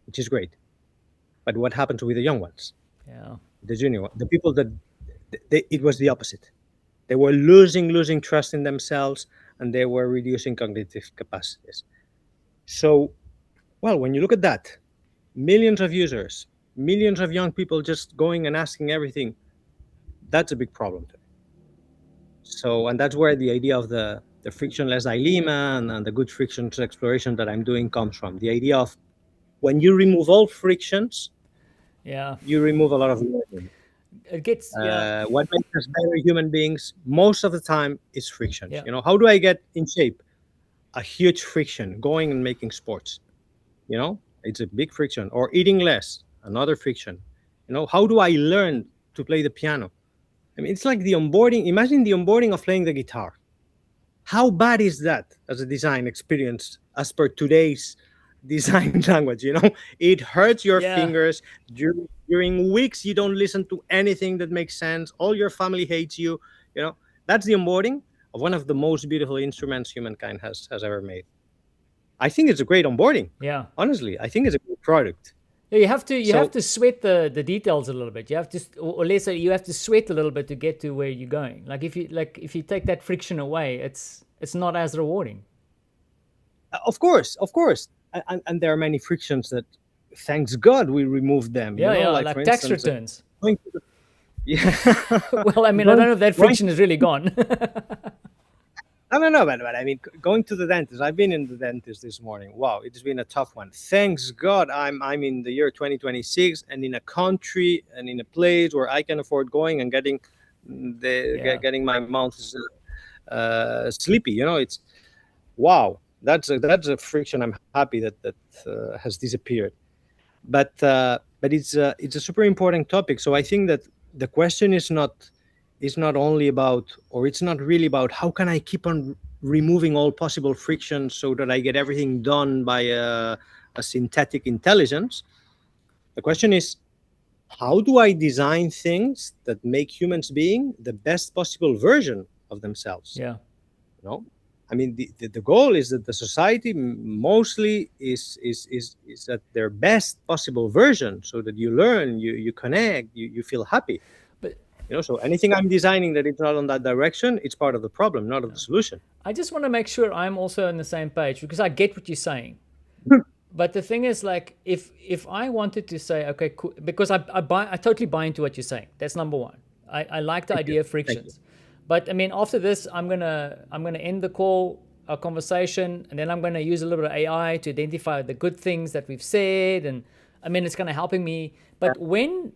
which is great. But what happened with the young ones? Yeah. The junior one, the people that it was the opposite. They were losing trust in themselves, and they were reducing cognitive capacities. So, well, when you look at that, millions of users, millions of young people just going and asking everything, that's a big problem. So, and that's where the idea of the frictionless dilemma and the good frictions exploration that I'm doing comes from. The idea of when you remove all frictions, Yeah. you remove a lot of learning. It gets, yeah. What makes us better human beings most of the time is frictions. Yeah. You know, how do I get in shape? A huge friction, going and making sports. You know, it's a big friction. Or eating less, another friction. You know, how do I learn to play the piano? I mean, it's like the onboarding. Imagine the onboarding of playing the guitar. How bad is that as a design experience as per today's design language? You know, it hurts your Yeah. fingers. During weeks, you don't listen to anything that makes sense. All your family hates you. You know, that's the onboarding of one of the most beautiful instruments humankind has ever made. I think it's a great onboarding. Yeah. Honestly, I think it's a good product. Yeah, you have to sweat the details a little bit. You have to, or let's say you have to sweat a little bit to get to where you're going. Like if you take that friction away, it's not as rewarding. Of course, and there are many frictions that, thanks God, we removed them. Yeah, like like for tax instance, returns. Yeah. Well, I mean, I don't know if that friction is really gone. I don't know, but I mean, going to the dentist. I've been in the dentist this morning. Wow, it's been a tough one. Thanks God, I'm in the year 2026 and in a country and in a place where I can afford going and getting getting my mouth sleepy. It's wow. That's a friction. I'm happy that has disappeared. But it's a super important topic. So I think that the question is not only about, or it's not really about, how can I keep on removing all possible frictions so that I get everything done by a synthetic intelligence. The question is, how do I design things that make humans being the best possible version of themselves? Yeah. I mean, the goal is that the society mostly is at their best possible version, so that you learn, you connect, you feel happy. So anything I'm designing that it's not on that direction, it's part of the problem, not of the solution. I just want to make sure I'm also on the same page, because I get what you're saying. But the thing is, like, if I wanted to say, okay, cool, because I totally buy into what you're saying. That's number one. I like the idea of frictions. But I mean, after this, I'm gonna end the call, our conversation, and then I'm gonna use a little bit of AI to identify the good things that we've said, and I mean, it's kind of helping me. But when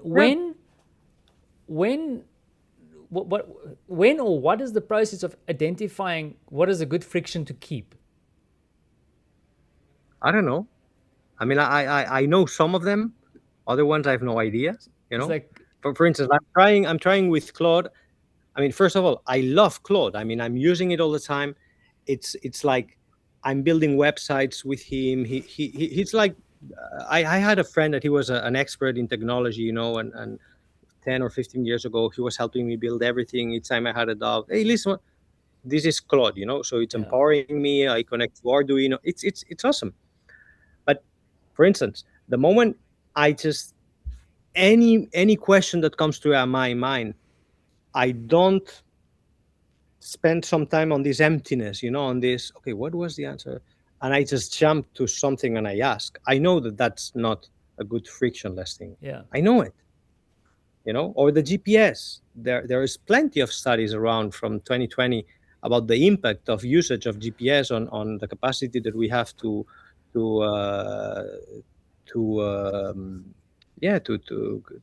what is the process of identifying what is a good friction to keep? I don't know. I mean, I know some of them. Other ones I have no idea. It's like, for instance, I'm trying with Claude. I mean, first of all, I love Claude. I mean, I'm using it all the time. It's like I'm building websites with him. He's like, I had a friend that he was an expert in technology, and 10 or 15 years ago, he was helping me build everything. Each time I had a doubt, hey, listen, this is Claude, so it's empowering me. I connect to Arduino. It's awesome. But for instance, the moment I just, any question that comes to my mind, I don't spend some time on this emptiness, on this, okay, what was the answer? And I just jump to something and I ask. I know that that's not a good frictionless thing. Yeah. I know it. Or the GPS. There is plenty of studies around from 2020 about the impact of usage of GPS on the capacity that we have to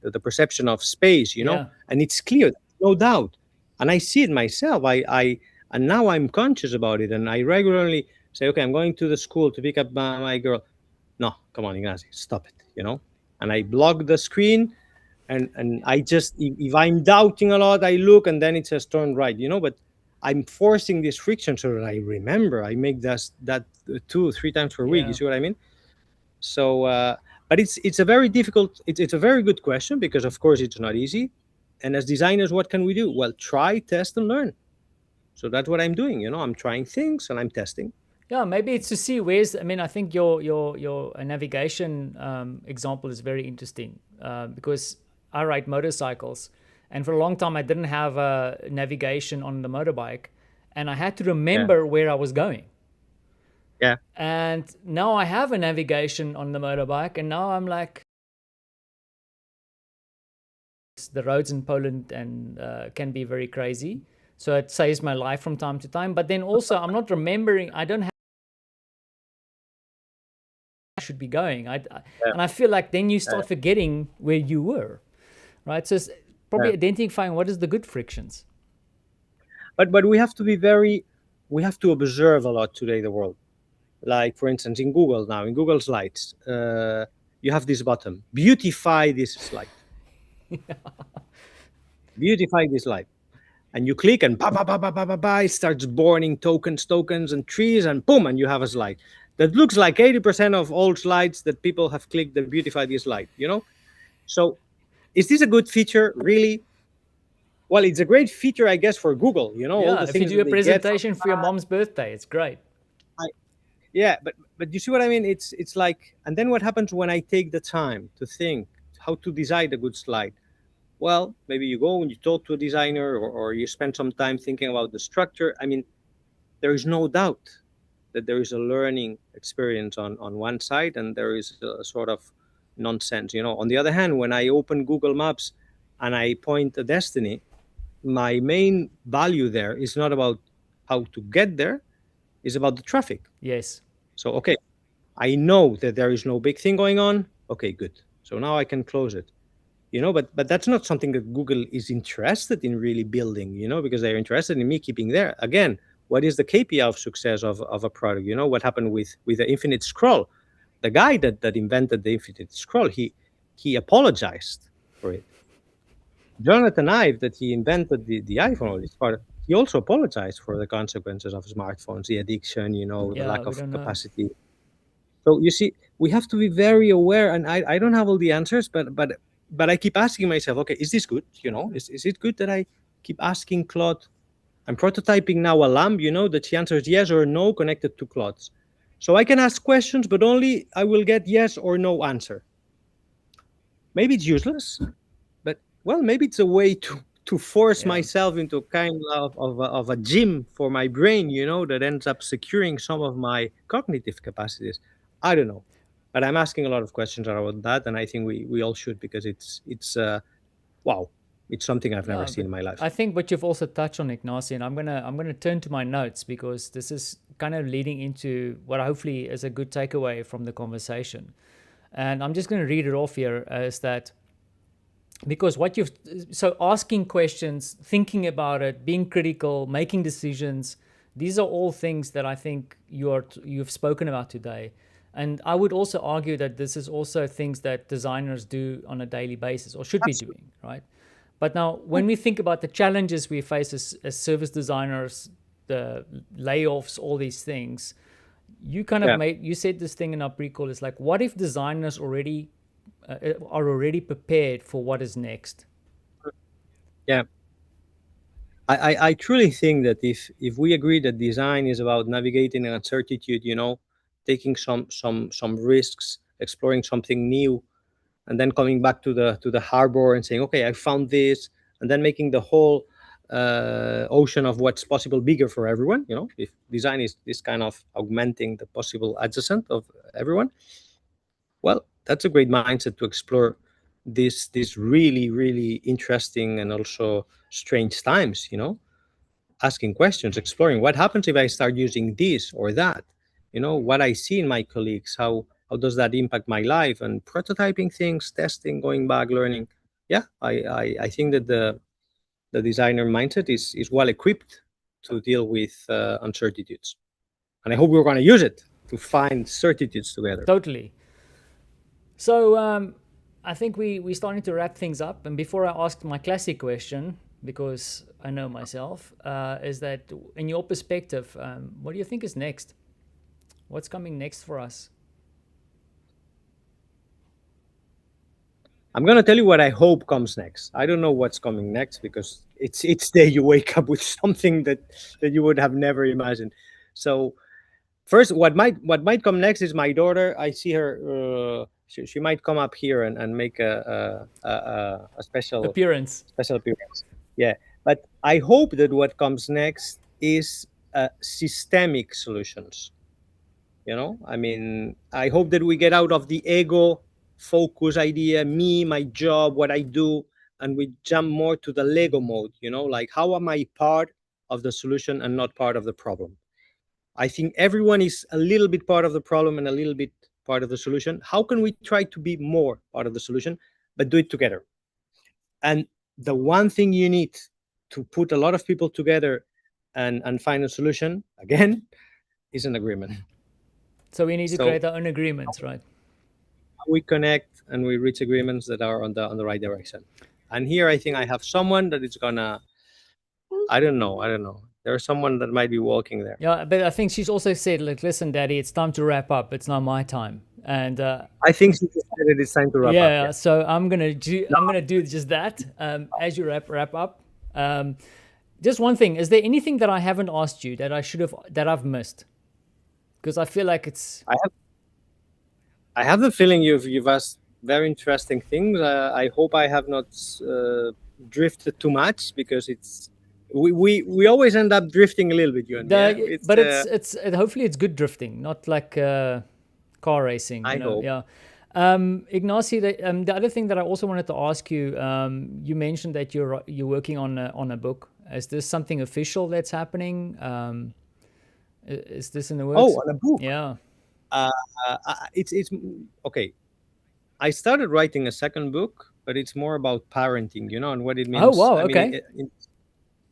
the perception of space, and it's clear, no doubt. And I see it myself. And now I'm conscious about it, and I regularly say, okay, I'm going to the school to pick up my girl. No, come on, Ignasi, stop it, And I block the screen, and I just, if I'm doubting a lot, I look, and then it says turn right, But I'm forcing this friction so that I remember. I make that 2-3 times per week. You see what I mean? So, but it's a very difficult. It's a very good question, because of course it's not easy. And as designers, what can we do? Well, try, test, and learn. So that's what I'm doing. I'm trying things and I'm testing. Yeah, maybe it's to see where's. I mean, I think your navigation example is very interesting, because I ride motorcycles, and for a long time I didn't have a navigation on the motorbike, and I had to remember where I was going. Yeah. And now I have a navigation on the motorbike, and now I'm like, the roads in Poland and can be very crazy. So it saves my life from time to time. But then also, I'm not remembering. I don't have. I should be going. And I feel like then you start forgetting where you were, right? So it's probably identifying what is the good frictions. But we have to be we have to observe a lot today the world. Like, for instance, in Google now, in Google Slides, you have this button, beautify this slide. Beautify this slide. And you click, and it starts burning tokens and trees, and boom, and you have a slide that looks like 80% of all slides that people have clicked that beautify this slide, So is this a good feature, really? Well, it's a great feature, I guess, for Google, Yeah, if you do a presentation for your mom's birthday, it's great. Yeah, but you see what I mean? It's like, and then what happens when I take the time to think how to design a good slide? Well, maybe you go and you talk to a designer, or you spend some time thinking about the structure. I mean, there is no doubt that there is a learning experience on one side, and there is a sort of nonsense. On the other hand, when I open Google Maps and I point a destiny, my main value there is not about how to get there, it's about the traffic. Yes. So, okay, I know that there is no big thing going on. Okay, good. So now I can close it. But that's not something that Google is interested in really building, because they're interested in me keeping there. Again, what is the KPI of success of a product? What happened with the infinite scroll? The guy that invented the infinite scroll, he apologized for it. Jonathan Ive, that he invented the iPhone, he also apologized for the consequences of smartphones, the addiction, the lack we of don't know. capacity. So you see, we have to be very aware, and I don't have all the answers, but I keep asking myself, okay, is this good? Is it good that I keep asking Claude? I'm prototyping now a lamp, that she answers yes or no connected to Claude's. So I can ask questions, but only I will get yes or no answer. Maybe it's useless, but well, maybe it's a way to force myself into kind of a gym for my brain, that ends up securing some of my cognitive capacities. I don't know, but I'm asking a lot of questions around that, and I think we all should, because it's wow, it's something I've never seen in my life. I think what you've also touched on, Ignasi, and I'm gonna turn to my notes, because this is kind of leading into what hopefully is a good takeaway from the conversation. And I'm just going to read it off here as that, because so asking questions, thinking about it, being critical, making decisions, these are all things that I think you've spoken about today. And I would also argue that this is also things that designers do on a daily basis, or should be doing, right? But now, when we think about the challenges we face as service designers, the layoffs, all these things, you kind of you said this thing in our pre-call, is like, what if designers already are already prepared for what is next? Yeah. I truly think that if we agree that design is about navigating an uncertainty, taking some risks, exploring something new, and then coming back to the harbor and saying, okay, I found this, and then making the whole ocean of what's possible bigger for everyone. If design is this kind of augmenting the possible adjacent of everyone, well, that's a great mindset to explore this really, really interesting and also strange times. Asking questions, exploring what happens if I start using this or that. What I see in my colleagues, how does that impact my life, and prototyping things, testing, going back, learning. Yeah, I think that the designer mindset is well equipped to deal with uncertainties, and I hope we're going to use it to find certitudes together. Totally. So I think we're starting to wrap things up. And before I ask my classic question, because I know myself, is that in your perspective, what do you think is next? What's coming next for us? I'm going to tell you what I hope comes next. I don't know what's coming next, because it's day you wake up with something that you would have never imagined. So first, what might come next is my daughter. I see her. She might come up here and make a special appearance. Yeah, but I hope that what comes next is systemic solutions. I mean, I hope that we get out of the ego focus idea, me, my job, what I do, and we jump more to the Lego mode. Like, how am I part of the solution and not part of the problem? I think everyone is a little bit part of the problem and a little bit part of the solution. How can we try to be more part of the solution, but do it together? And the one thing you need to put a lot of people together and find a solution, again, is an agreement. So we need to create our own agreements, right? We connect and we reach agreements that are on the right direction. And here I think I have someone that is gonna, I don't know. There's someone that might be walking there. Yeah, but I think she's also said, like, listen, Daddy, it's time to wrap up. It's not my time. And I think she just said it is time to wrap up. Yeah, so I'm gonna do just that. As you wrap up, just one thing: is there anything that I haven't asked you that I've missed? Because I feel like it's... I have the feeling you've asked very interesting things. I hope I have not drifted too much, because we alwawas end up drifting a little bit, you and me. But it's hopefully it's good drifting, not like car racing. I hope. Yeah. Ignasi, the other thing that I also wanted to ask you, you mentioned that you're working on a book. Is this something official that's happening? Is this in the works? Oh, on a book. Yeah. It's okay. I started writing a second book, but it's more about parenting, and what it means. Oh, wow. I Okay. mean,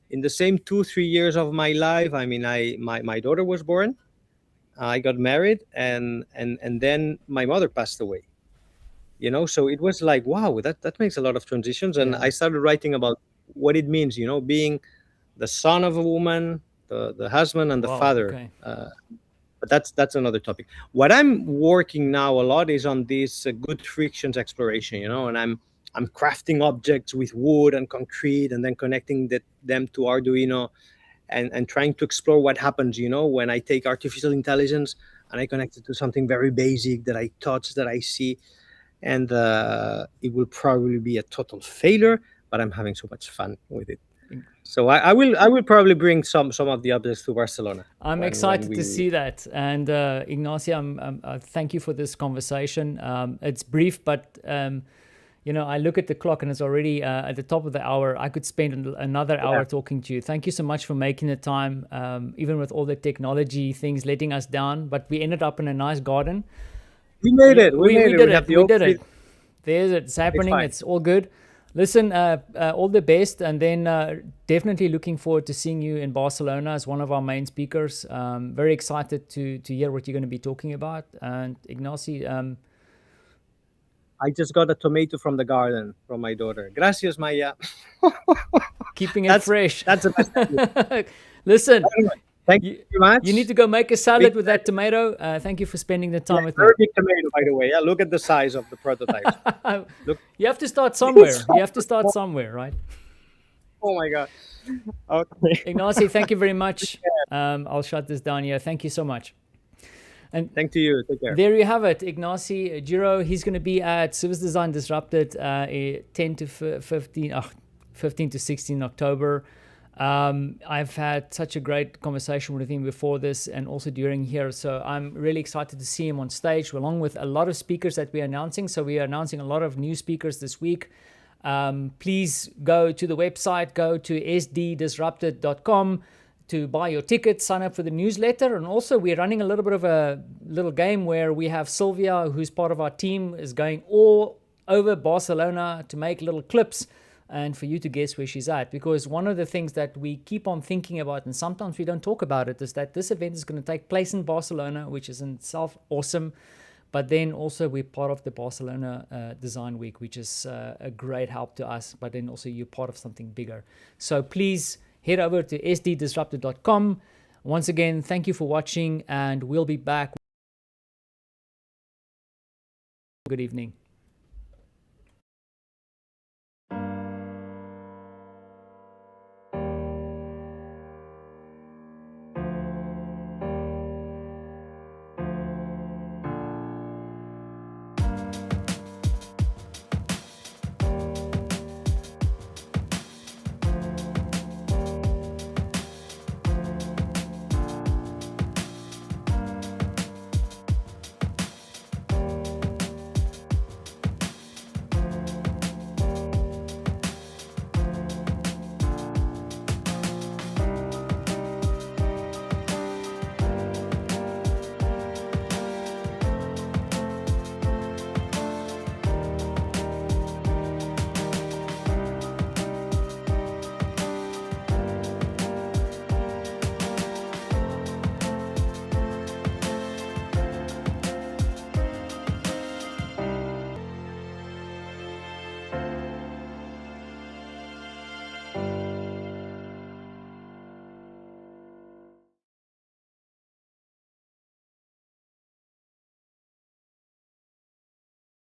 in the same 2-3 years of my life, I mean, my daughter was born, I got married, and then my mother passed away. So it was like, wow, that makes a lot of transitions, and Yeah. I started writing about what it means, being the son of a woman, the husband, and the Wow, father. okay. But that's another topic. What I'm working now a lot is on this good frictions exploration, and I'm crafting objects with wood and concrete, and then connecting them to Arduino, and trying to explore what happens, when I take artificial intelligence and I connect it to something very basic that I touch, that I see, and it will probably be a total failure, but I'm having so much fun with it. So I will probably bring some of the objects to Barcelona. I'm excited to see that. And Ignasi, thank you for this conversation. It's brief, but I look at the clock and it's already at the top of the hour. I could spend another hour talking to you. Thank you so much for making the time, even with all the technology things letting us down. But we ended up in a nice garden. We made it. We did it. There's it. It's happening. It's all good. Listen, all the best, and then definitely looking forward to seeing you in Barcelona as one of our main speakers. Very excited to hear what you're going to be talking about. And Ignasi, I just got a tomato from the garden from my daughter. Gracias, Maya. Keeping it fresh. That's the best. Listen. Thank you very much. You need to go make a salad with that tomato. Thank you for spending the time with me. Very big tomato, by the way. Yeah, look at the size of the prototype. Look. You have to start somewhere. You have to start somewhere, right? Oh my God. Okay. Ignasi, thank you very much. I'll shut this down here. Thank you so much. And thank you. Take care. There you have it, Ignasi Giró. He's going to be at Service Design Disrupted 10 to 15 to 16 October. I've had such a great conversation with him before this and also during here. So I'm really excited to see him on stage along with a lot of speakers that we are announcing. So we are announcing a lot of new speakers this week. Please go to the website, go to sddisrupted.com to buy your ticket, sign up for the newsletter. And also we're running a little bit of a little game where we have Sylvia, who's part of our team, is going all over Barcelona to make little clips and for you to guess where she's at. Because one of the things that we keep on thinking about, and sometimes we don't talk about it, is that this event is going to take place in Barcelona, which is in itself awesome. But then also we're part of the Barcelona Design Week, which is a great help to us, but then also you're part of something bigger. So please head over to sddisrupted.com. Once again, thank you for watching, and we'll be back. Good evening.